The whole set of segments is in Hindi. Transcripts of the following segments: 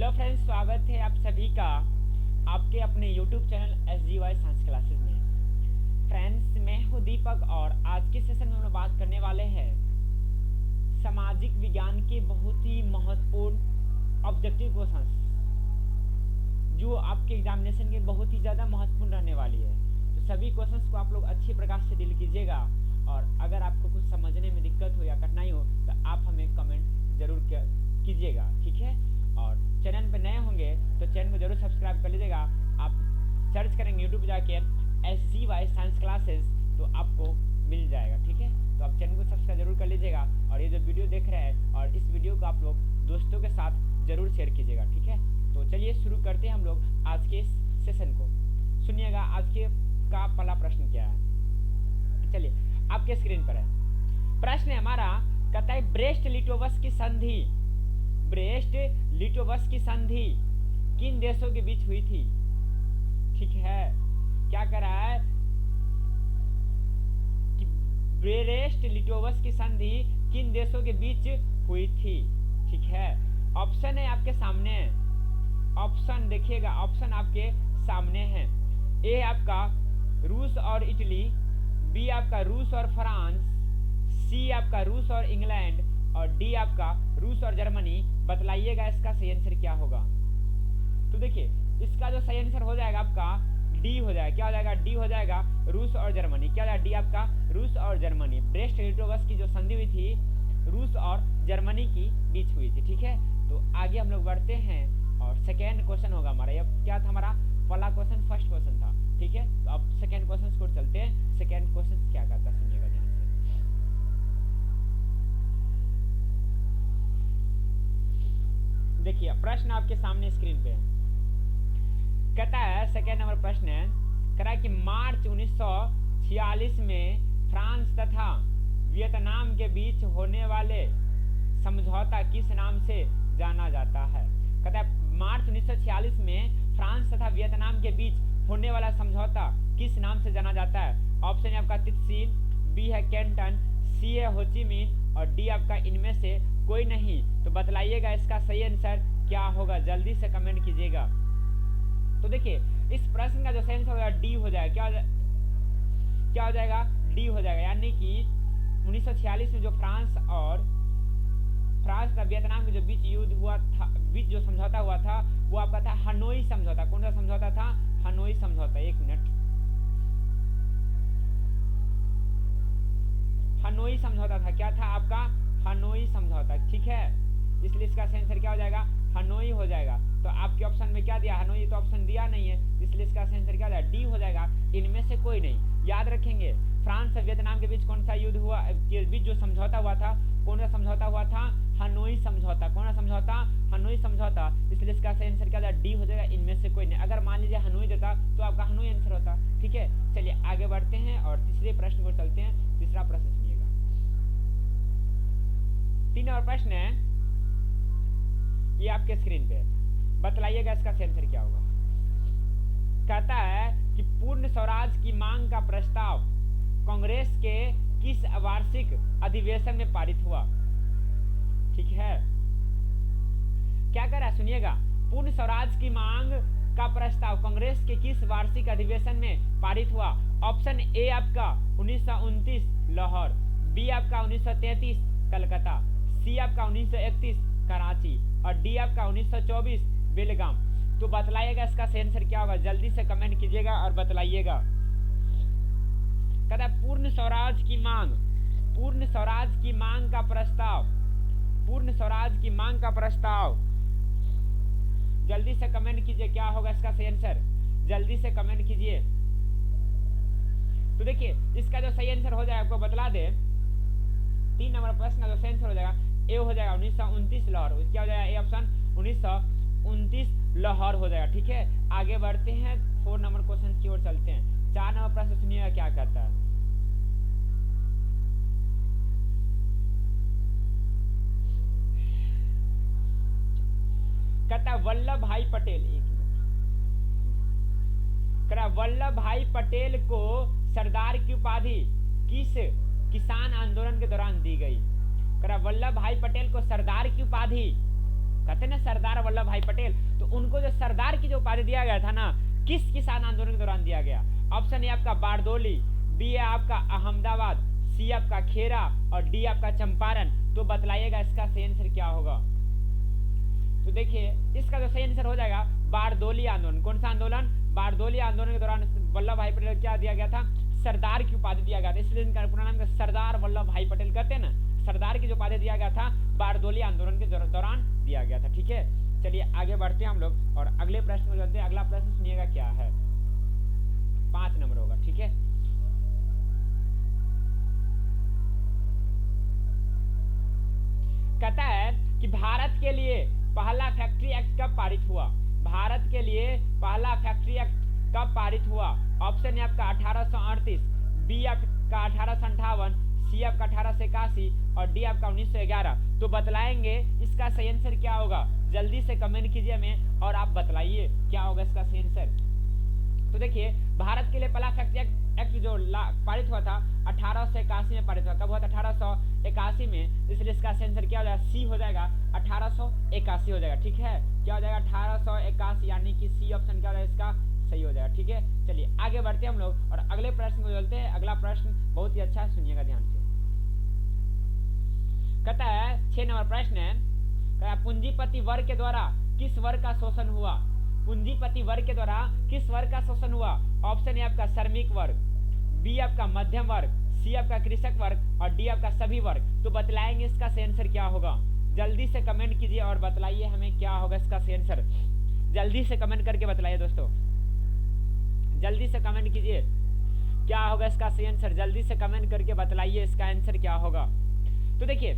हेलो फ्रेंड्स, स्वागत है आप सभी का आपके अपने YouTube channel SGY science classes में। फ्रेंड्स, मैं हूं दीपक और आज के सेशन में हम लोग बात करने वाले हैं सामाजिक विज्ञान के बहुत ही महत्वपूर्ण ऑब्जेक्टिव क्वेश्चंस जो आपके एग्जामिनेशन के बहुत ही ज़्यादा महत्वपूर्ण रहने वाली है। तो सभी क्वेश्चंस को आप लोग अच्छे प्रकार से डील कीजिएगा और अगर आपको कुछ समझने में दिक्कत हो या कठिनाई हो तो आप हमें कमेंट जरूर कीजिएगा, ठीक है। और चैनल पर नए होंगे तो चैनल को जरूर सब्सक्राइब कर लीजिएगा। आप सर्च करेंगे यूट्यूब जाके SGY साइंस क्लासेस तो आपको मिल जाएगा, ठीक है। तो आप चैनल को सब्सक्राइब जरूर कर लीजिएगा और ये जो वीडियो देख रहे हैं और इस वीडियो को आप लोग दोस्तों के साथ जरूर शेयर कीजिएगा, ठीक है। तो चलिए शुरू करते हैं हम लोग आज के इस सेशन को। सुनिएगा आज के का पहला प्रश्न क्या है। चलिए आपके स्क्रीन पर है प्रश्न है हमारा, कहता है ब्रेस्ट लिटोवस की संधि किन देशों के बीच हुई थी, ठीक है। क्या कर रहा है कि ब्रेस्ट लिटोवस की संधि किन देशों के बीच हुई थी, ठीक है। ऑप्शन है आपके सामने, ऑप्शन देखिएगा, ऑप्शन आपके सामने है। ए आपका रूस और इटली, बी आपका रूस और फ्रांस, सी आपका रूस और इंग्लैंड और डी आपका रूस और जर्मनी। बतलाइएगा इसका सही आंसर क्या होगा। तो देखिए इसका जो सही आंसर हो जाएगा आपका डी हो जाएगा। क्या हो जाएगा? डी हो जाएगा, रूस और जर्मनी। क्या हो जाएगा? डी आपका रूस और जर्मनी। ब्रेस्ट लिटोवस की जो संधि हुई थी रूस और जर्मनी की बीच हुई थी, ठीक है। तो आगे हम लोग बढ़ते हैं और सेकेंड क्वेश्चन होगा हमारा। अब क्या था हमारा पहला क्वेश्चन, फर्स्ट क्वेश्चन था, ठीक है। तो अब सेकेंड क्वेश्चन को चलते हैं। सेकेंड क्वेश्चन क्या कहता है सुनिएगा ध्यान से। देखिए प्रश्न आपके सामने स्क्रीन पे कहता है, सेकेंड नंबर प्रश्न है, कह रहा है कि मार्च 1946 में फ्रांस तथा वियतनाम के बीच होने वाले समझौता किस नाम से जाना जाता है। कहता है मार्च 1946 में फ्रांस तथा वियतनाम के बीच होने वाला समझौता किस नाम से जाना जाता है। ऑप्शन है आपका तितसीन, बी है कैंटन, सी है होचिमिन और डी आपका इनमें से कोई नहीं। तो बतलाइएगा इसका सही आंसर क्या होगा, जल्दी से कमेंट कीजिएगा। तो देखिए इस प्रश्न का जो सही आंसर होगा डी हो जाएगा। क्या हो जाएगा? डी हो जाएगा। यानी कि 1946 में जो फ्रांस तथा वियतनाम के जो बीच युद्ध हुआ था, बीच जो समझौता हुआ था वो आपका था हनोई समझौता। कौन सा समझौता था? हनोई समझौता। एक मिनट, हनोई समझौता था। क्या था आपका? हनोई समझौता, ठीक है। इसलिए इसका सही आंसर क्या हो जाएगा? हनोई हो जाएगा। तो आपके ऑप्शन में क्या दिया? हनोई। तो ऑप्शन दिया नहीं है, इसलिए इसका सही आंसर क्या हो जाएगा? डी हो जाएगा, इनमें से कोई नहीं। याद रखेंगे फ्रांस और वियतनाम के बीच कौन सा युद्ध हुआ, के बीच जो समझौता हुआ था, कौन सा समझौता हुआ था? हनोई समझौता। कौन सा समझौता? हनोई समझौता। इसलिए इसका सही आंसर क्या हो जाएगा? डी हो जाएगा, इनमें से कोई नहीं। अगर मान लीजिए हनोई देता तो आपका हनोई आंसर होता, ठीक है। चलिए आगे बढ़ते हैं और तीसरे प्रश्न को चलते हैं। तीसरा प्रश्न सुनिएगा। 3 नंबर प्रश्न है, ये आपके स्क्रीन पे, बतलाइएगा इसका सही आंसर क्या होगा। कहता है कि पूर्ण स्वराज की मांग का प्रस्ताव कांग्रेस के किस वार्षिक अधिवेशन में पारित हुआ, ठीक है। क्या कह रहा है सुनिएगा, पूर्ण स्वराज की मांग का प्रस्ताव कांग्रेस के किस वार्षिक अधिवेशन में पारित हुआ। ऑप्शन ए आपका 1929 लाहौर, बी आपका 1933 कलकत्ता, सी आपका 1931 कराची और डी आपका 1924 बेलगाम। तो बतलाइएगा इसका सही आंसर क्या होगा, जल्दी से कमेंट कीजिएगा और बतलाइएगा। कहता है पूर्ण स्वराज की मांग का प्रस्ताव, पूर्ण स्वराज की मांग का प्रस्ताव। जल्दी से कमेंट कीजिए क्या होगा इसका सही आंसर, जल्दी से कमेंट कीजिए। तो देखिए इसका जो सही आंसर हो जाएगा आपको बतला दे। 3 नंबर प्रश्न का जो सही आंसर हो जाएगा ए हो जाएगा 1929 लाहौर। क्या हो जाएगा? ए ऑप्शन 1929 लाहौर हो जाएगा, ठीक है। आगे बढ़ते हैं 4 नंबर क्वेश्चन की ओर चलते हैं। 4 नंबर प्रश्न सुनिएगा क्या कहता है। कहता है वल्लभ भाई पटेल, एक मिनट, कहता वल्लभ भाई पटेल को सरदार की उपाधि किस किसान आंदोलन के दौरान दी गई। वल्लभ भाई पटेल को सरदार की उपाधि कहते ना सरदार वल्लभ भाई पटेल, तो उनको जो सरदार की जो उपाधि दिया गया था ना, किस किसान आंदोलन के दौरान दिया गया? ऑप्शन ए आपका बारदोली, बी है आपका अहमदाबाद, सी आपका खेरा और डी आपका चंपारण। तो बतलाइएगा इसका सही आंसर क्या होगा। तो देखिए इसका जो सही आंसर हो जाएगा बारदोली आंदोलन। कौन सा आंदोलन? बारदोली आंदोलन के दौरान वल्लभ भाई पटेल क्या दिया गया था? सरदार की उपाधि दिया गया था, इसलिए इनका पूरा नाम सरदार वल्लभ भाई पटेल कहते हैं ना। सरदार की जो उपाधि दिया गया था बारदोली आंदोलन के दौरान दिया गया था। ठीक है, चलिए आगे बढ़ते हैं हम लोग और अगले प्रश्न में चलते हैं। अगला प्रश्न सुनिएगा क्या है, 5 नंबर होगा। ठीक है, कहता है कि भारत के लिए पहला फैक्ट्री एक्ट कब पारित हुआ? भारत के लिए पहला फैक्ट्री एक्ट कब पारित हुआ? ऑप्शन है आपका 1838, बी आपका 1858, सी आपका 1881 और डी आपका 1911। तो बतलाएंगे इसका सही आंसर क्या होगा। जल्दी से कमेंट कीजिए हमें और आप बतलाइए क्या होगा इसका सही आंसर। तो देखिए भारत के लिए पहला फैक्ट्री एक्ट जो पारित हुआ था 1881 में पारित हुआ। कब हुआ था? 1881 में, इसलिए इसका सही आंसर क्या हो जाएगा? सी हो जाएगा, 1881 हो जाएगा। ठीक है, क्या हो जाएगा? 1881, यानी कि सी ऑप्शन क्या हो जाएगा इसका सही हो जाएगा। ठीक है, चलिए आगे बढ़ते हैं हम लोग और अगले प्रश्न को चलते हैं। अगला प्रश्न बहुत ही अच्छा है, सुनिएगा ध्यान से। कहता है 6 नंबर प्रश्न है, कहता है पूंजीपति वर्ग के द्वारा किस वर्ग का शोषण हुआ? पूंजीपति वर्ग के द्वारा किस वर्ग का शोषण हुआ? ऑप्शन है आपका श्रमिक वर्ग, बी आपका मध्यम वर्ग, सी आपका कृषक वर्ग और डी आपका सभी वर्ग। तो बतलाएंगे इसका सही आंसर क्या होगा। जल्दी से कमेंट कीजिए और बतलाइए हमें क्या होगा इसका सही आंसर। जल्दी से कमेंट करके बतलाइए दोस्तों, जल्दी से कमेंट कीजिए क्या होगा इसका सही आंसर। जल्दी से कमेंट करके बतलाइए इसका आंसर क्या होगा। तो देखिए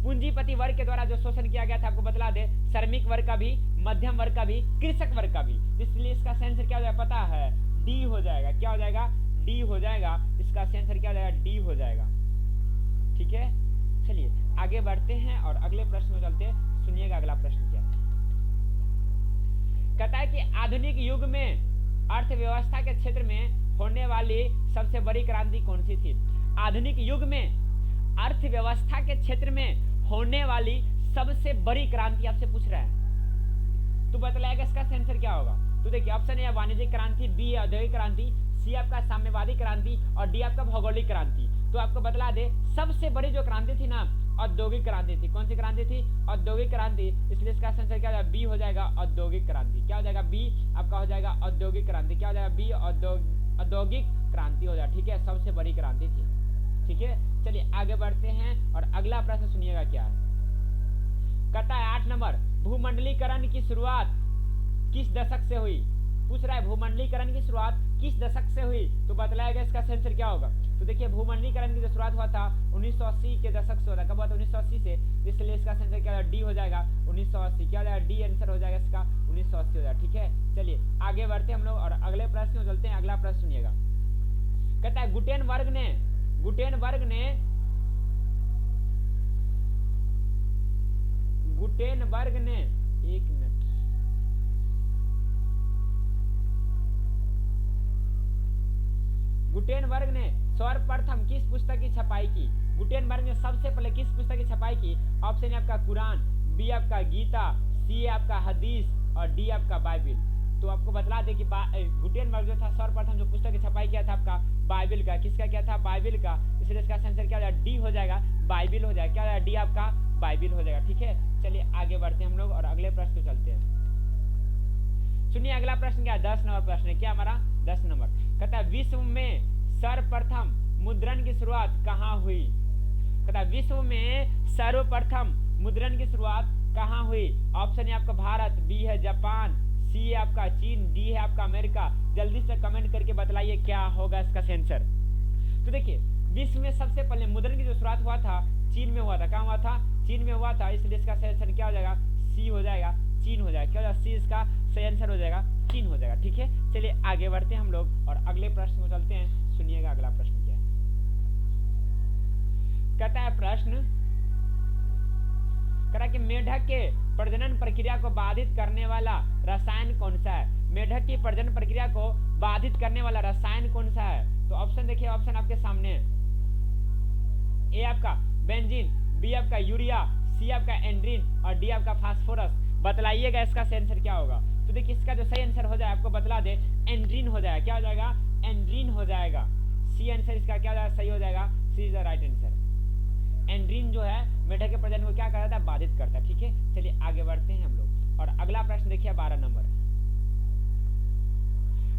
पूंजीपति वर्ग के द्वारा जो शोषण किया गया था आपको बतला दे, श्रमिक वर्ग का भी, मध्यम वर्ग का भी, कृषक वर्ग का भी। इसलिए इसका सही आंसर क्या हो जाएगा पता है? डी हो जाएगा। क्या हो जाएगा? डी हो जाएगा। इसका सही आंसर क्या हो जाएगा? डी हो जाएगा। ठीक है, चलिए आगे बढ़ते हैं और अगले प्रश्न में चलते हैं। सुनिएगा अगला प्रश्न क्या है। कहता है कि आधुनिक युग में अर्थव्यवस्था के क्षेत्र में होने वाली सबसे बड़ी क्रांति कौन सी थी? आधुनिक युग में अर्थव्यवस्था के क्षेत्र में होने वाली सबसे बड़ी क्रांति आपसे पूछ रहा है, तो बतलाएगा इसका आंसर क्या होगा। तो देखिए ऑप्शन है वाणिज्यिक क्रांति, बी है औद्योगिक क्रांति, सी आपका साम्यवादी क्रांति और डी आपका भौगोलिक क्रांति। तो आपको बतला दे सबसे बड़ी जो क्रांति थी ना औद्योगिक क्रांति थी। कौन सी क्रांति थी? औद्योगिक क्रांति। इसलिए इसका आंसर क्या हो जाएगा? बी हो जाएगा, औद्योगिक क्रांति। क्या हो जाएगा? बी आपका हो जाएगा औद्योगिक क्रांति। क्या हो जाएगा? बी औद्योगिक क्रांति हो जाएगा। ठीक है, सबसे बड़ी क्रांति थी। ठीक है, चलिए आगे बढ़ते हैं और अगला प्रश्न सुनिएगा क्या है। कहता है 8 नंबर, भूमंडलीकरण की शुरुआत किस दशक से हुई? पूछ रहा है भूमंडलीकरण की शुरुआत किस दशक से हुई? तो बतलाएगा इसका आंसर क्या होगा। तो देखिए भूमंडलीकरण की जो शुरुआत हुआ था 1980 के दशक से होता। कब हुआ था? 1980 से। इसलिए इसका आंसर क्या होगा? डी हो जाएगा, 1980। क्या हो जाएगा? डी आंसर हो जाएगा इसका, 1980 हो जाएगा। ठीक है, चलिए आगे बढ़ते हैं हम लोग और अगले प्रश्न में चलते हैं। अगला प्रश्न सुनिएगा। कहता है गुटेनबर्ग ने एक मिनट, गुटेनबर्ग ने सर्वप्रथम किस पुस्तक की छपाई की? गुटेनबर्ग ने सबसे पहले किस पुस्तक की छपाई की? ऑप्शन है आपका कुरान, बी आपका गीता, सी आपका हदीस और डी आपका बाइबिल। तो आपको बतला दे कि गुटेनबर्ग जो था सर्वप्रथम जो पुस्तक की छपाई किया था आपका बाइबिल का। किसका किया था? बाइबिल का। इसलिए इसका आंसर क्या हो जाएगा? डी हो जाएगा, बाइबिल हो जाएगा। क्या हो जाएगा? डी आपका बाइबिल हो जाएगा। ठीक है, चलिए आगे बढ़ते हैं हम लोग और अगले प्रश्न को चलते हैं। सुनिए अगला प्रश्न क्या है? 10 नंबर प्रश्न है। क्या हमारा? 10 नंबर। कहता है विश्व में सर्वप्रथम मुद्रण की शुरुआत कहाँ हुई? कहता है विश्व में सर्वप्रथम मुद्रण की शुरुआत कहाँ हुई? ऑप्शन है आपका भारत, बी है जापान, सी है आपका चीन, डी है आपका अमेरिका। जल्दी से कमेंट करके बतलाइए क्या होगा इसका आंसर। तो देखिए विश्व में सबसे पहले मुद्रण की जो शुरुआत हुआ था चीन में हुआ था। कहाँ हुआ था? चीन में हुआ था। इसलिए इसका सही आंसर क्या हो जाएगा? सी हो जाएगा, चीन हो जाएगा। क्या हो जाएगा? सी इसका सही आंसर हो जाएगा, चीन हो जाएगा। ठीक है, चलिए आगे बढ़ते हैं हम लोग और अगले प्रश्न को चलते हैं। सुनिएगा अगला प्रश्न क्या है। कहता है प्रश्न करा कि मेढक के प्रजनन प्रक्रिया को बाधित करने वाला रसायन कौन सा है? मेढक की प्रजनन प्रक्रिया को बाधित करने वाला रसायन कौन सा है? तो ऑप्शन देखिए, ऑप्शन आपके सामने है। ए आपका बेंजीन, बी आपका यूरिया, सी आपका एंड्रीन और डी आपका फास्फोरस। बतलाइएगा इसका सही आंसर क्या होगा। तो देखिए इसका जो सही आंसर हो जाए आपको बतला दे, एंड्रीन हो जाएगा। क्या हो जाएगा? एंड्रीन हो जाएगा। सी आंसर इसका क्या हो जाएगा? सही हो जाएगा। सी इज द राइट आंसर। एंड्रीन जो है मेढक के प्रजनन को क्या करता है? बाधित करता है। ठीक है, चलिए आगे बढ़ते हैं हम लोग और अगला प्रश्न देखिए 12 नंबर।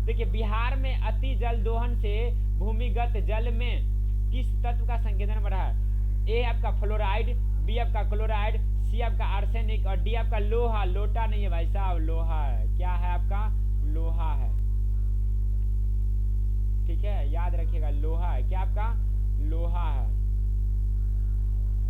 देखिए बिहार में अति जल दोहन से भूमिगत जल में किस तत्व का संकेंद्रण बढ़ा है? ए आपका फ्लोराइड, बी आपका क्लोराइड, सी आपका आर्सेनिक और डी आपका लोहा। लोटा नहीं है भाई साहब, लोहा है। क्या है आपका? लोहा है। ठीक है, याद रखिएगा लोहा है। क्या आपका? लोहा है।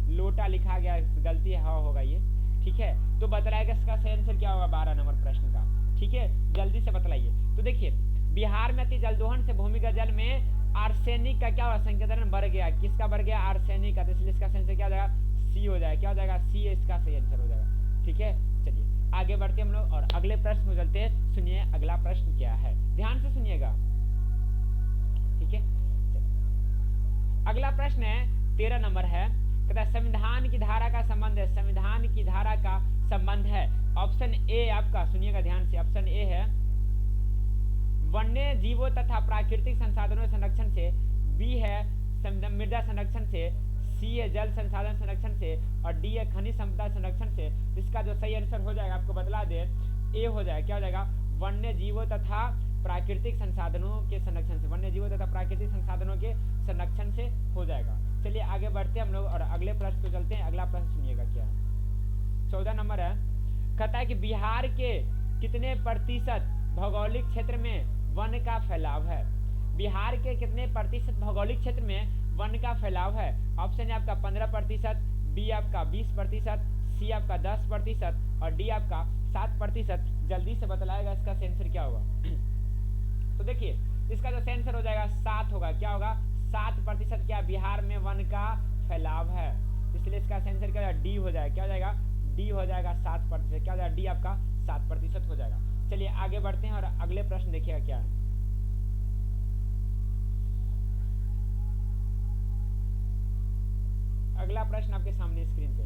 लोटा लिखा गया, गलती है, हाँ होगा ये। ठीक है, तो बतलाएगा इसका सही आंसर क्या होगा 12 नंबर प्रश्न का। ठीक है, जल्दी से बतलाइए। तो देखिए बिहार में अति जल दोहन से भूमिगत जल में आर्सेनिक का क्या हुआ? संकेंद्रण बढ़ गया। किसका बढ़ गया? आर्सेनिक का। तो इसलिए इसका सही आंसर क्या हो जाएगा? सी हो जाएगा। क्या हो जाएगा? सी इसका सही आंसर हो जाएगा। ठीक है, चलिए आगे बढ़ते हम लोग और अगले प्रश्न में चलते हैं। सुनिए अगला प्रश्न क्या है, ध्यान से सुनिएगा। ठीक है, अगला प्रश्न है 13 नंबर है। कहता है संविधान की धारा का संबंध है। संविधान की धारा का संबंध है। ऑप्शन ए आपका, सुनिएगा ध्यान से, ऑप्शन ए है वन्य जीवों तथा प्राकृतिक संसाधनों संरक्षण से, बी है मृदा संरक्षण से, सी है जल संसाधन संरक्षण से और डी है खनिज संपदा संरक्षण से। इसका जो सही आंसर हो जाएगा आपको बतला दे, ए हो जाएगा। क्या हो जाएगा? वन्य जीवों तथा प्राकृतिक संसाधनों के संरक्षण से। वन्य जीवों तथा प्राकृतिक संसाधनों के संरक्षण से हो जाएगा। चलिए आगे बढ़ते हैं हम लोग और अगले प्रश्न को चलते हैं। अगला प्रश्न सुनिएगा क्या है, 14 नंबर है। कहता है कि बिहार के कितने प्रतिशत भौगोलिक क्षेत्र में वन का फैलाव है? बिहार के कितने प्रतिशत भौगोलिक क्षेत्र में वन का फैलाव है? ऑप्शन है आपका 15%, बी आपका 20%, सी आपका 10% और डी आपका 7%। जल्दी से बतलाएगा इसका आंसर क्या होगा। तो देखिए इसका जो आंसर हो जाएगा 7 होगा। क्या होगा? 7% क्या बिहार में वन का फैलाव है। इसलिए इसका आंसर क्या होगा? डी हो जाएगा। क्या हो जाएगा? डी हो जाएगा 7%। क्या हो जाएगा? डी आपका 7% हो जाएगा। चलिए आगे बढ़ते हैं और अगले प्रश्न देखिएगा क्या है। अगला प्रश्न आपके सामने स्क्रीन पे।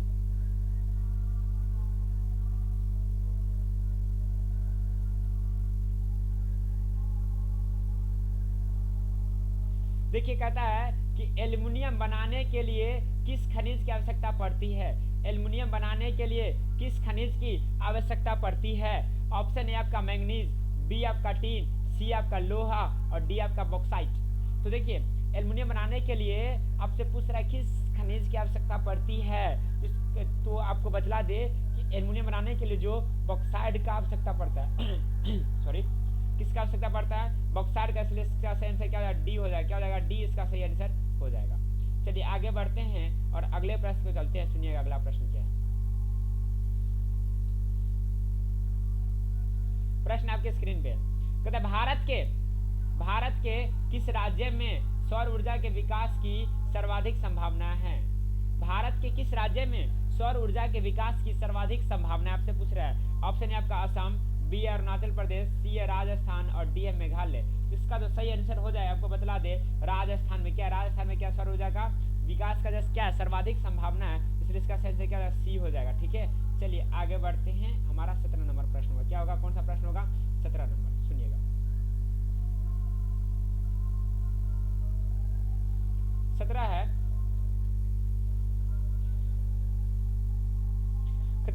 देखिए कहता है कि एल्युमिनियम बनाने के लिए किस खनिज की आवश्यकता पड़ती है? एल्युमिनियम बनाने के लिए किस खनिज की आवश्यकता पड़ती है? ऑप्शन ए आपका मैंगनीज, बी आपका टीन, सी आपका लोहा और डी आपका बॉक्साइट। तो देखिए एल्युमिनियम बनाने के लिए आपसे पूछ रहा है किस खनिज की आवश्यकता पड़ती है। तो आपको बतला दे कि एल्युमिनियम बनाने के लिए जो बॉक्साइट का आवश्यकता पड़ता है सॉरी, किसका आवश्यकता पड़ता है? बॉक्साइट का। इसलिए इसका सही आंसर क्या हो जाएगा? डी हो जाएगा। क्या हो जाएगा? डी इसका सही आंसर हो जाएगा। चलिए आगे बढ़ते हैं और अगले प्रश्न को चलते हैं। सुनिएगा अगला प्रश्न क्या है। प्रश्न आपके स्क्रीन पे कहता है भारत के किस राज्य में सौर ऊर्जा के विकास की सर्वाधिक संभावना है? भारत के किस राज्य में सौर ऊर्जा के विकास की सर्वाधिक संभावना आपसे पूछ रहा है। ऑप्शन है आपका असम, बी है अरुणाचल प्रदेश, सी है राजस्थान और डी है मेघालय। इसका जो सही आंसर हो जाए आपको बतला दे, राजस्थान में क्या, राजस्थान में क्या सौर ऊर्जा का विकास का जैसे क्या सर्वाधिक संभावना है, इसलिए इसका सही आंसर क्या सी हो जाएगा। ठीक है, चलिए आगे बढ़ते हैं। हमारा 17 नंबर प्रश्न होगा। क्या होगा? कौन सा प्रश्न होगा? 17 नंबर। सुनिएगा 17 है।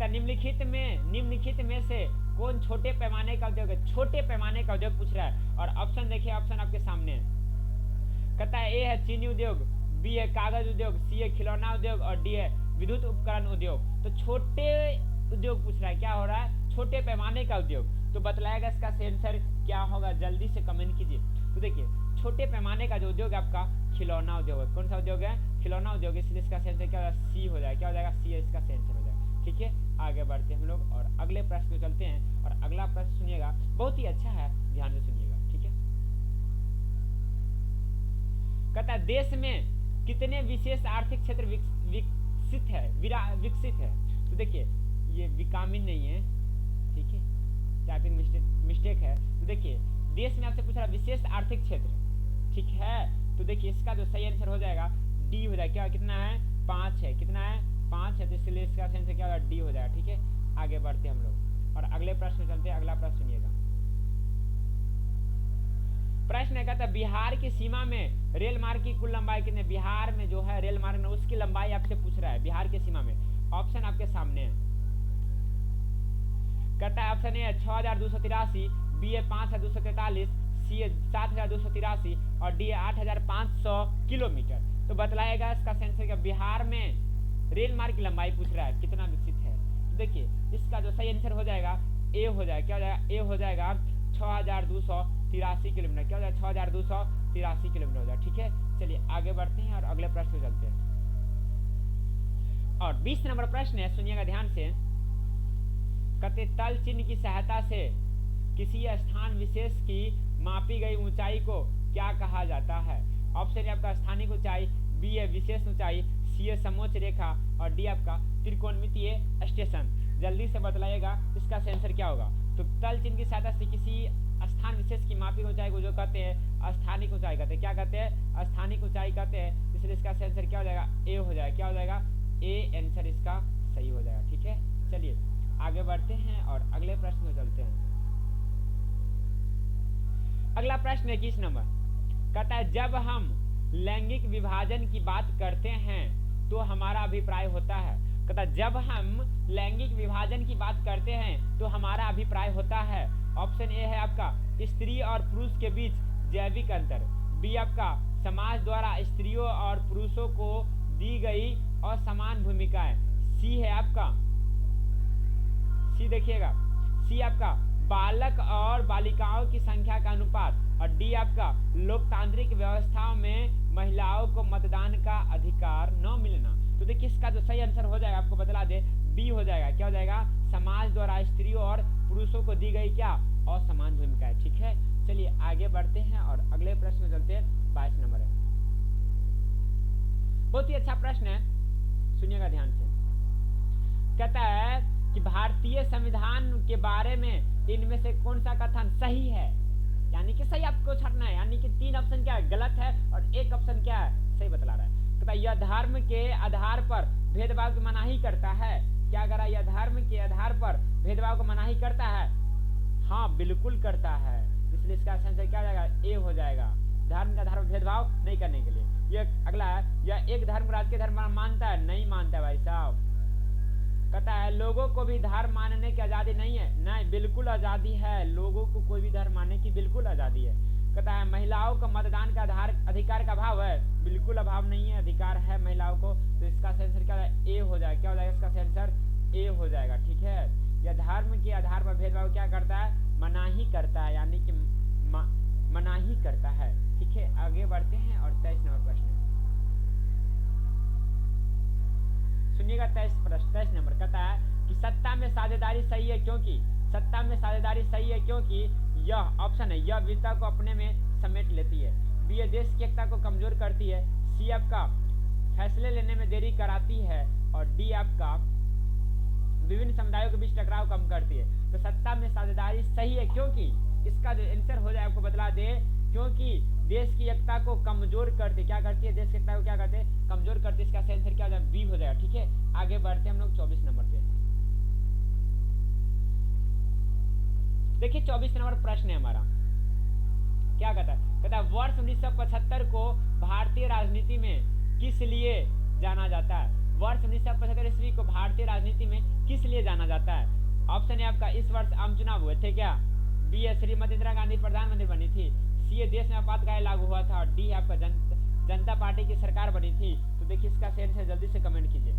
निम्नलिखित में से कौन छोटे पैमाने का उद्योग है? छोटे पैमाने का उद्योग पूछ रहा है और ऑप्शन देखिए, ऑप्शन आपके सामने है। कहता है ए है चीनी उद्योग, बी है कागज उद्योग, सी है खिलौना उद्योग और डी है विद्युत उपकरण उद्योग। तो छोटे उद्योग पूछ रहा है। क्या हो रहा है? छोटे पैमाने का उद्योग। तो बतलाएगा इसका आंसर क्या होगा, जल्दी से कमेंट कीजिए। तो देखिए छोटे पैमाने का जो उद्योग आपका खिलौना उद्योग है। कौन सा उद्योग है? खिलौना उद्योग। इसलिए इसका आंसर क्या होगा? सी हो जाएगा। क्या हो जाएगा? सी इसका आंसर हो जाएगा। ठीक है, आगे बढ़ते हैं हम लोग और अगले प्रश्न को चलते हैं और अगला प्रश्न सुनिएगा, बहुत ही अच्छा है, ध्यान से सुनिएगा। ठीक है, कहता है देश में कितने विशेष आर्थिक क्षेत्र विकसित है? तो देखिए ये विकामिन नहीं है, ठीक है, टाइपिंग मिस्टेक है। तो देखिए देश में आपसे पूछ रहा विशेष आर्थिक क्षेत्र, ठीक है। तो देखिए इसका जो सही आंसर हो जाएगा डी हो जाएगा। क्या कितना है? 5 है। कितना है? 5 है। तो इसलिए इसका आंसर क्या होगा? डी हो जाएगा। ठीक है, आगे बढ़ते हम लोग और अगले प्रश्न में चलते हैं। अगला प्रश्न सुनिएगा। प्रश्न कहता है बिहार की सीमा में रेल मार्ग की कुल लंबाई कितनी? बिहार में जो है रेल मार्ग उसकी लंबाई आपसे पूछ रहा है, बिहार की सीमा में। ऑप्शन आपके सामने है। कहता है ऑप्शन ए 6283, बी ए 5243, सी ए 7283 और डी 8500 किलोमीटर। तो बतलाएगा इसका सेंसर का बिहार में रेल मार्ग की लंबाई पूछ रहा है कितना विकसित है। तो देखिए इसका जो सही आंसर हो जाएगा ए हो जाएगा। क्या हो जाएगा? ए हो जाएगा 6283 किलोमीटर। क्या हो जाएगा? 6283 किलोमीटर हो जाएगा। ठीक है, चलिए आगे बढ़ते हैं और अगले प्रश्न में चलते हैं। और 20 नंबर प्रश्न है, सुनिएगा ध्यान से। कहते तल चिन्ह की सहायता से किसी स्थान विशेष की मापी गई ऊंचाई को क्या कहा जाता है? ऑप्शन ए आपका स्थानिक ऊंचाई, बी है विशेष ऊंचाई, सी है समोच्च रेखा और डी आपका त्रिकोणमितीय स्टेशन। जल्दी से बतलाइएगा इसका आंसर क्या होगा। तो तल चिन्ह की सहायता से किसी स्थान विशेष की मापी ऊंचाई को जो कहते हैं स्थानिक ऊंचाई कहते हैं। क्या कहते हैं? स्थानिक ऊंचाई कहते हैं। इसलिए इसका आंसर क्या हो जाएगा? ए हो जाएगा। क्या हो जाएगा? ए आंसर इसका सही हो जाएगा। ठीक है, चलिए आगे बढ़ते हैं और अगले प्रश्न में चलते हैं। अगला प्रश्न 21 नंबर कहता है जब हम लैंगिक विभाजन की बात करते हैं तो हमारा अभिप्राय होता है। कहता है जब हम लैंगिक विभाजन की बात करते हैं तो हमारा अभिप्राय होता है। ऑप्शन ए है आपका स्त्री और पुरुष के बीच जैविक अंतर, बी आपका समाज द्वारा स्त्रियों और पुरुषों को दी गई असमान भूमिकाएं, सी है आपका सी देखिएगा सी आपका बालक और बालिकाओं की संख्या का अनुपात और डी आपका लोकतांत्रिक व्यवस्थाओं में महिलाओं को मतदान का अधिकार न मिलना। तो देखिए इसका जो सही आंसर हो जाएगा आपको बतला दे, बी हो जाएगा। क्या हो जाएगा? समाज द्वारा स्त्रियों और पुरुषों को दी गई क्या असमान भूमिकाएं। ठीक है, चलिए आगे बढ़ते हैं और अगले प्रश्न में चलते हैं। 22 नंबर है, बहुत ही अच्छा प्रश्न है, सुनिएगा ध्यान से। कहता है कि भारतीय संविधान के बारे में इनमें से कौन सा कथन सही है? यानी कि सही आपको छाटना है, यानी कि 3 ऑप्शन क्या है गलत है और 1 ऑप्शन क्या है सही बतला रहा है। कहता है यह धर्म के आधार पर भेदभाव की मनाही करता है। क्या करा? यह धर्म के आधार पर भेदभाव को मनाही करता है। हाँ बिल्कुल करता है, इसलिए इसका आंसर क्या हो जाएगा? ए हो जाएगा। धर्म के आधार पर भेदभाव नहीं करने के लिए। यह अगला है, यह एक धर्म राज के धर्म मानता है? नहीं मानता है भाई साहब। कहता है लोगों को भी धर्म मानने की आजादी नहीं है? नहीं, बिल्कुल आजादी है, लोगों को कोई भी धर्म मानने की बिल्कुल आजादी है। कहता है महिलाओं को मतदान का अधिकार का अभाव है? बिल्कुल अभाव नहीं है, अधिकार है महिलाओं को। तो इसका आंसर क्या है? ए हो जाएगा। क्या हो जाएगा? इसका आंसर ए हो जाएगा। ठीक है, यह धर्म के आधार पर भेदभाव क्या करता है? मनाही करता है, यानी कि मनाही करता है। ठीक है, आगे बढ़ते हैं और 23 नंबर प्रश्न सुनिएगा। 23 नंबर कहता है कि सत्ता में साझेदारी सही है क्योंकि सत्ता में साझेदारी सही है क्योंकि यह ऑप्शन है यह विविधता को अपने में समेट लेती है, बी ये देश की एकता को कमजोर करती है, सी आपका फैसले लेने में देरी कराती है और डी आपका विभिन्न समुदायों के बीच टकराव कम करती है। तो सत्ता में साझेदारी सही है क्योंकि इसका जो आंसर हो जाए आपको बतला दे, क्योंकि देश की एकता को कमजोर करती। क्या करती है? देश की एकता को क्या करते हैं? कमजोर करती है। इसका आंसर क्या हो जाएगा? बी हो जाएगा। ठीक है, आगे बढ़ते हैं हम लोग 24 नंबर पे। देखिए 24 नंबर प्रश्न है हमारा, क्या कहता है? कहता है वर्ष 1975 को भारतीय राजनीति में किस लिए जाना जाता है? वर्ष 1975 ईस्वी को भारतीय राजनीति में किस लिए जाना जाता है? ऑप्शन है आपका इस वर्ष आम चुनाव हुए थे क्या, बी है श्रीमती इंदिरा गांधी प्रधानमंत्री बनी थी, सी है देश में आपातकाल लागू हुआ था और डी आपका जनता पार्टी की सरकार बनी थी। तो देखिए इसका आंसर जल्दी से कमेंट कीजिए।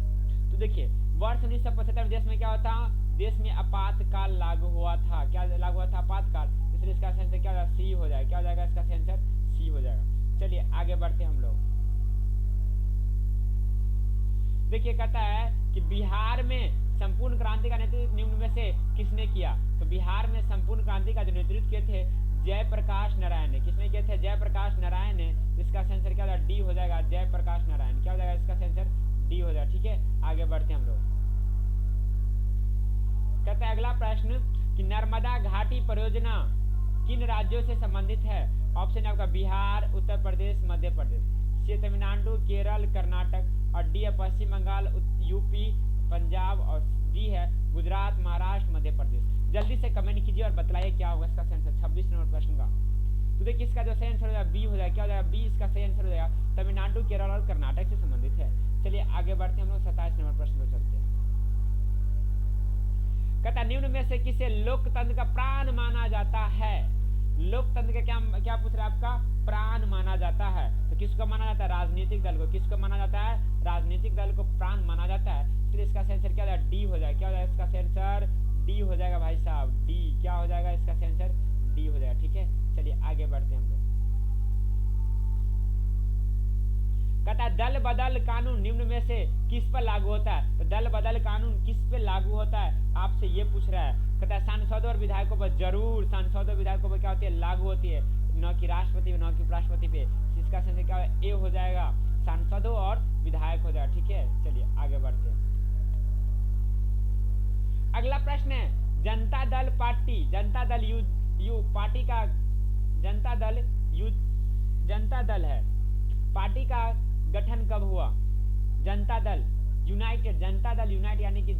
तो देखिए वर्ष 1975 देश में क्या होता? देश में आपातकाल लागू हुआ था। क्या लागू हुआ था? आपातकाल। इसलिए इसका आंसर क्या होगा? सी हो जाएगा। क्या हो जाएगा? इसका आंसर सी हो जाएगा। चलिए आगे बढ़ते हैं हम लोग। देखिए कहता है कि बिहार में संपूर्ण क्रांति का नेतृत्व निम्न में से किसने किया? तो बिहार में संपूर्ण क्रांति का जो नेतृत्व किए थे जयप्रकाश नारायण ने। किसने किए थे? जयप्रकाश नारायण ने। इसका आंसर क्या होगा? डी हो जाएगा। जयप्रकाश नारायण। क्या हो जाएगा? इसका आंसर डी हो जाएगा। ठीक है, आगे बढ़ते हैं हम लोग। कहता है अगला प्रश्न कि नर्मदा घाटी परियोजना किन राज्यों से संबंधित है? ऑप्शन आपका बिहार, उत्तर प्रदेश, मध्य प्रदेश, सी तमिलनाडु, केरल, कर्नाटक और डी पश्चिम बंगाल, यूपी, पंजाब और डी है गुजरात, महाराष्ट्र, मध्य प्रदेश। जल्दी से कमेंट कीजिए और बताइए क्या होगा इसका सही आंसर 26 नंबर प्रश्न का। तो देखिए इसका जो सही आंसर हो जाएगा बी हो जाएगा। क्या हो जाएगा? बी इसका सही आंसर हो जाएगा। तमिलनाडु, केरल और कर्नाटक से संबंधित है। चलिए आगे बढ़ते हैं हम लोग 27 नंबर प्रश्न पर चलते हैं। कहता निम्न में से किसे लोकतंत्र का प्राण माना जाता है? लोकतंत्र का क्या पूछ रहा है आपका? प्राण माना जाता है। तो किसको माना जाता है? राजनीतिक दल को। किसको माना जाता है? राजनीतिक दल को प्राण माना जाता है। इसलिए इसका सही आंसर क्या हो जाएगा? डी हो जाएगा। क्या हो जाएगा इसका सही आंसर? डी हो जाएगा भाई साहब। डी क्या हो जाएगा इसका सही आंसर? डी हो जाएगा। ठीक है, चलिए आगे बढ़ते हैं हम लोग। कहता है दल बदल कानून निम्न में से किस पर लागू होता है? तो दल बदल कानून किस पे लागू होता है आपसे ये पूछ रहा है। कहता है सांसदों और विधायकों पर, जरूर सांसदों और विधायकों पर क्या होती है? लागू होती है, न कि राष्ट्रपति न कि उपराष्ट्रपति पे। इसका सही क्या है? ए हो जाएगा। सांसदों और विधायक हो जाएगा। ठीक है, चलिए आगे बढ़ते हैं। अगला प्रश्न है Janata Dal party, Janata Dal you party का, जनता दल है पार्टी का गठन कब हुआ? जनता दल यूनाइटेड, जनता दल यूनाइटेड यानी कि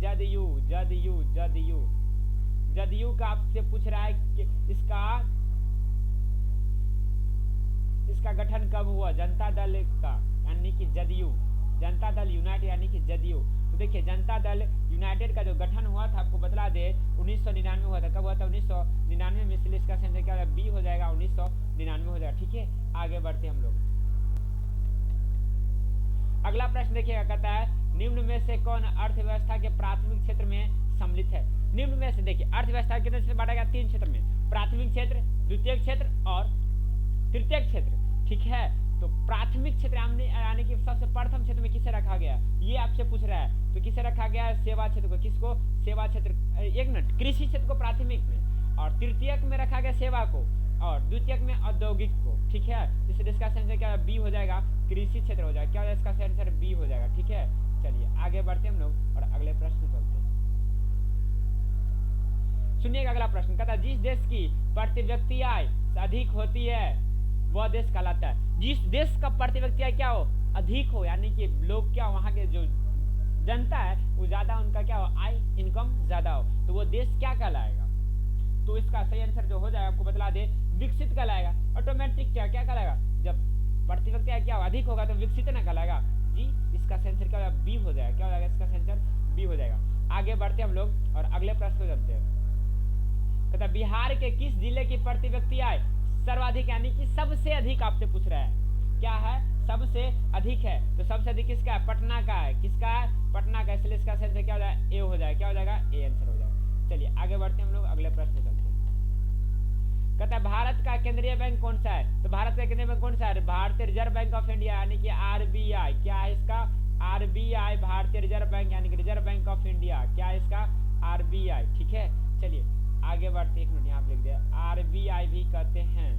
जदयू का आपसे पूछ रहा है कि इसका गठन कब हुआ? जनता दल का यानी कि जदयू, जनता दल यूनाइटेड यानी कि जदयू। तो देखिए जनता दल यूनाइटेड का जो गठन हुआ था आपको बतला दे 1999 हुआ था। कब हुआ था? 1999 में। इसलिए इसका सही क्या बी हो जाएगा, 1999 हो जाएगा। ठीक है, आगे बढ़ते हम लोग। अगला प्रश्न देखिएगा, कहता है निम्न में से कौन अर्थव्यवस्था के प्राथमिक क्षेत्र में सम्मिलित है? निम्न में से देखिए अर्थव्यवस्था कितने क्षेत्र बांटा गया? 3 क्षेत्र में, प्राथमिक क्षेत्र, द्वितीय क्षेत्र और तृतीय क्षेत्र। ठीक है, तो प्राथमिक क्षेत्र यानी कि सबसे प्रथम क्षेत्र में किसे रखा गया ये आपसे पूछ रहा है। तो किसे रखा गया है? सेवा क्षेत्र को। किसको? सेवा क्षेत्र, एक मिनट, कृषि क्षेत्र को प्राथमिक में, और तृतीयक में रखा गया सेवा को, और द्वितीयक में औद्योगिक को। ठीक है, इसलिए इसका आंसर क्या बी हो जाएगा, कृषि क्षेत्र हो जाएगा। क्या हो जाएगा इसका आंसर? बी हो जाएगा। ठीक है, चलिए आगे बढ़ते हम लोग और अगले प्रश्न चलते हैं। सुनिएगा अगला प्रश्न, कहता है जिस देश की प्रति व्यक्ति आय अधिक होती है वह देश कहलाता है। जिस देश का प्रति व्यक्ति आय क्या हो? अधिक हो, यानी कि लोग क्या वहाँ के जो जनता है वो ज्यादा, उनका क्या हो? आय, इनकम ज्यादा हो, तो वो देश क्या कहलाएगा? तो इसका सही आंसर जो हो जाएगा आपको बतला दे, विकसित कहलाएगा। ऑटोमेटिक क्या कहलाएगा? जब प्रति व्यक्ति आय क्या अधिक होगा तो विकसित ना कहलाएगा जी। इसका सही आंसर क्या होगा? बी हो जाएगा। क्या हो जाएगा इसका सही आंसर? बी हो जाएगा। आगे बढ़ते हम लोग और अगले प्रश्न को चलते हैं। कहता बिहार के किस जिले की प्रति व्यक्ति आय सर्वाधिक, यानी कि सबसे अधिक आपसे पूछ रहा है। क्या है? सबसे अधिक है। तो सबसे अधिक किसका है? पटना का है। किसका है? पटना का। इसलिए इसका सही क्या हो जाएगा? ए हो जाएगा। क्या हो जाएगा? ए आंसर हो जाएगा। चलिए आगे बढ़ते हैं हम लोग अगले प्रश्न चलते हैं। कहता है भारत का केंद्रीय बैंक कौन सा है? तो भारत का केंद्रीय बैंक कौन सा है? भारतीय रिजर्व बैंक ऑफ इंडिया यानी कि आरबीआई। क्या है इसका? आरबीआई, भारतीय रिजर्व बैंक यानी कि रिजर्व बैंक ऑफ इंडिया। क्या है इसका? आरबीआई। ठीक है, चलिए आगे बढ़ते, एक मिनट यहाँ पे लिख दिया, आरबीआई भी कहते हैं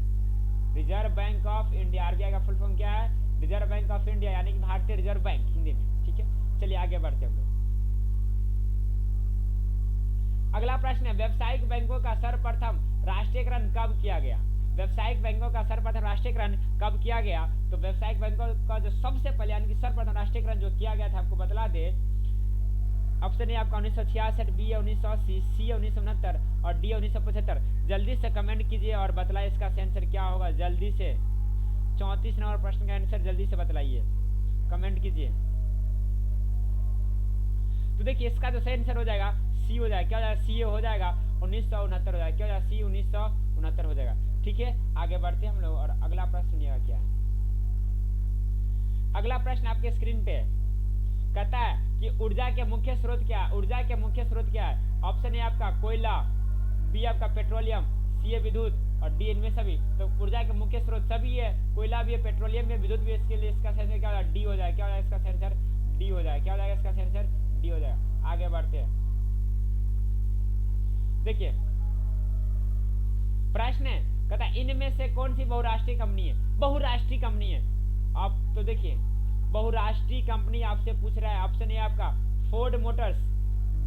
reserve bank of India. RBI का फुल फॉर्म क्या है? रिजर्व बैंक ऑफ इंडिया यानी कि भारतीय रिजर्व बैंक हिंदी में। ठीक है, चलिए आगे बढ़ते हम लोग। अगला प्रश्न है व्यावसायिक बैंकों का सर्वप्रथम राष्ट्रीयकरण कब किया गया? व्यावसायिक बैंकों का सर्वप्रथम राष्ट्रीयकरण कब किया गया? तो व्यावसायिक बैंकों का जो सबसे पहले यानी कि सर्वप्रथम राष्ट्रीयकरण जो किया गया था आपको बतला दे, ऑप्शन ए आपका 1966, बी 1980, सी 1969 और डी 1975। जल्दी से कमेंट कीजिए और बताइए इसका आंसर क्या होगा। जल्दी से 34 नंबर प्रश्न का आंसर जल्दी से बताइए, कमेंट कीजिए। तो देखिए इसका जो सही आंसर हो जाएगा सी हो जाएगा। क्या हो जाएगा? सी हो जाएगा 1969 हो जाएगा। क्या हो जाएगा? सी 1969 हो जाएगा। ठीक है, आगे बढ़ते हैं हम लोग और अगला प्रश्न सुनिएगा क्या है। अगला प्रश्न आपके स्क्रीन पे कहता है कि ऊर्जा के मुख्य स्रोत क्या है? ऊर्जा के मुख्य स्रोत क्या है? ऑप्शन ए आपका कोयला, बी आपका पेट्रोलियम, सी है विद्युत और डी इनमें सभी। तो ऊर्जा के मुख्य स्रोत सभी है, कोयला भी है, पेट्रोलियम भी है, विद्युत भी है। इसके लिए इसका आंसर क्या होगा? डी हो जाएगा। क्या हो जाएगा इसका आंसर? डी हो जाएगा। क्या हो जाएगा इसका आंसर? डी हो जाएगा। आगे बढ़ते हैं, देखिए प्रश्न है कहता है इनमें से कौन सी बहुराष्ट्रीय कंपनी है? बहुराष्ट्रीय कंपनी है। आप तो देखिए बहुराष्ट्रीय कंपनी आपसे पूछ रहा है। ऑप्शन ए आपका फोर्ड मोटर्स,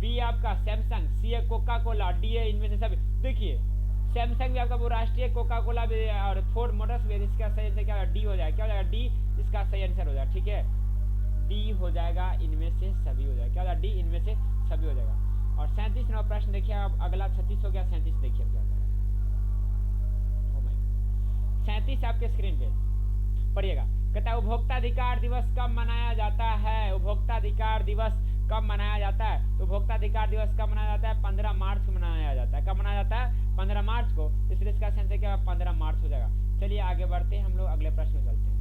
बी आपका सैमसंग, सी है कोका कोला, डी है इनमें से सभी। देखिए सैमसंग भी आपका बहुराष्ट्रीय, कोका कोला भी और फोर्ड मोटर्स भी। इसका सही आंसर क्या होगा? डी हो जाएगा। क्या हो जाएगा? डी इसका सही आंसर हो जाएगा। ठीक है, डी हो जाएगा, इनमें से सभी हो जाएगा। क्या हो जाएगा? डी इनमें से सभी हो जाएगा। और 37 नंबर प्रश्न देखिए, अब अगला 36 हो गया, 37 देखिए क्या कर रहा है। 37 आपके स्क्रीन पे पढ़िएगा। कहता है उपभोक्ता अधिकार दिवस कब मनाया जाता है? उपभोक्ता अधिकार दिवस कब मनाया जाता है? तो उपभोक्ता अधिकार दिवस कब मनाया जाता है? 15 मार्च को मनाया जाता है। कब मनाया जाता है? 15 मार्च को। इसलिए इसका आंसर क्या 15 मार्च हो जाएगा। चलिए आगे बढ़ते हैं, हम लोग अगले प्रश्न में चलते हैं।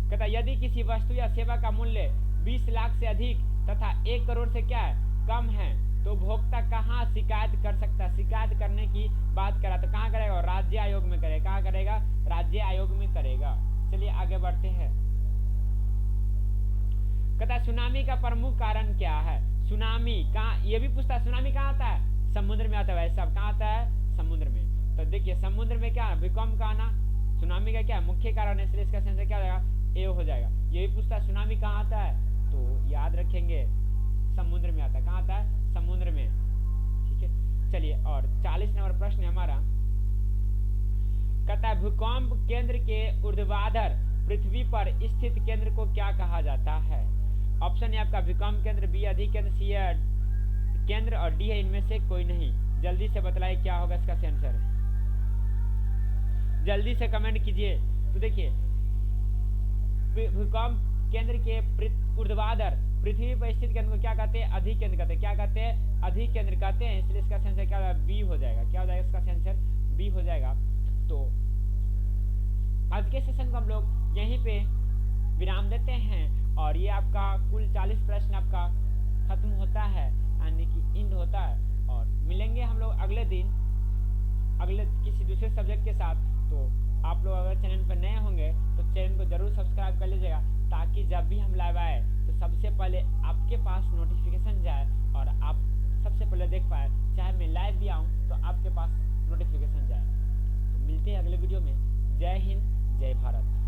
कहता है यदि किसी वस्तु या सेवा का मूल्य 20 लाख से अधिक तथा 1 करोड़ से क्या है कम है, तो उपभोक्ता कहाँ शिकायत कर सकता है? शिकायत करने की बात करा तो कहाँ करेगा? राज्य आयोग में करेगा। कहाँ करेगा? राज्य आयोग में करेगा। चलिए आगे बढ़ते हैं। कहता है सुनामी का प्रमुख कारण क्या है? सुनामी कहाँ, ये भी पूछता है सुनामी कहाँ आता है? समुद्र में आता है। वैसे अब कहाँ आता है? समुद्र में। तो देखिए समुद्र में क्या भूकंप का आना सुनामी का क्या मुख्य कारण है, इसलिए इसका आंसर क्या हो जाएगा? ए हो जाएगा। ये भी पूछता है सुनामी कहाँ आता है, तो याद रखेंगे समुद्र में आता है। कहाँ आता है? समुद्र में। ठीक है, चलिए और 40 नंबर प्रश्न है हमारा। कहता है भूकंप केंद्र के ऊर्ध्वाधर पृथ्वी पर स्थित केंद्र को क्या कहा जाता है? ऑप्शन है आपका भूकंप केंद्र, बी अधिक केंद्र, सी है केंद्र और डी है इनमें से कोई नहीं। जल्दी से बताइए क्या होगा इसका आंसर, जल्दी से कमेंट कीजिए। तो देखिए भूकंप केंद्र के ऊर्ध्वाधर पृथ्वी पर स्थित केंद्र को क्या कहते हैं? अधिक केंद्र कहते हैं। क्या कहते हैं? अधिक केंद्र कहते हैं। इसलिए इसका आंसर क्या होगा? बी हो जाएगा। क्या हो जाएगा इसका आंसर? बी हो जाएगा। तो आज के सेशन को हम लोग यहीं पे विराम देते हैं और ये आपका कुल 40 प्रश्न आपका खत्म होता है, यानी कि इंड होता है। और मिलेंगे हम लोग अगले दिन अगले किसी दूसरे सब्जेक्ट के साथ। तो आप लोग अगर चैनल पर नए होंगे तो चैनल को जरूर सब्सक्राइब कर लीजिएगा, ताकि जब भी हम लाइव आए तो सबसे पहले आपके पास नोटिफिकेशन जाए और आप सबसे पहले देख पाए। चाहे मैं लाइव भी आऊँ तो आपके पास नोटिफिकेशन जाए। तो मिलते हैं अगले वीडियो में। जय हिंद, जय भारत।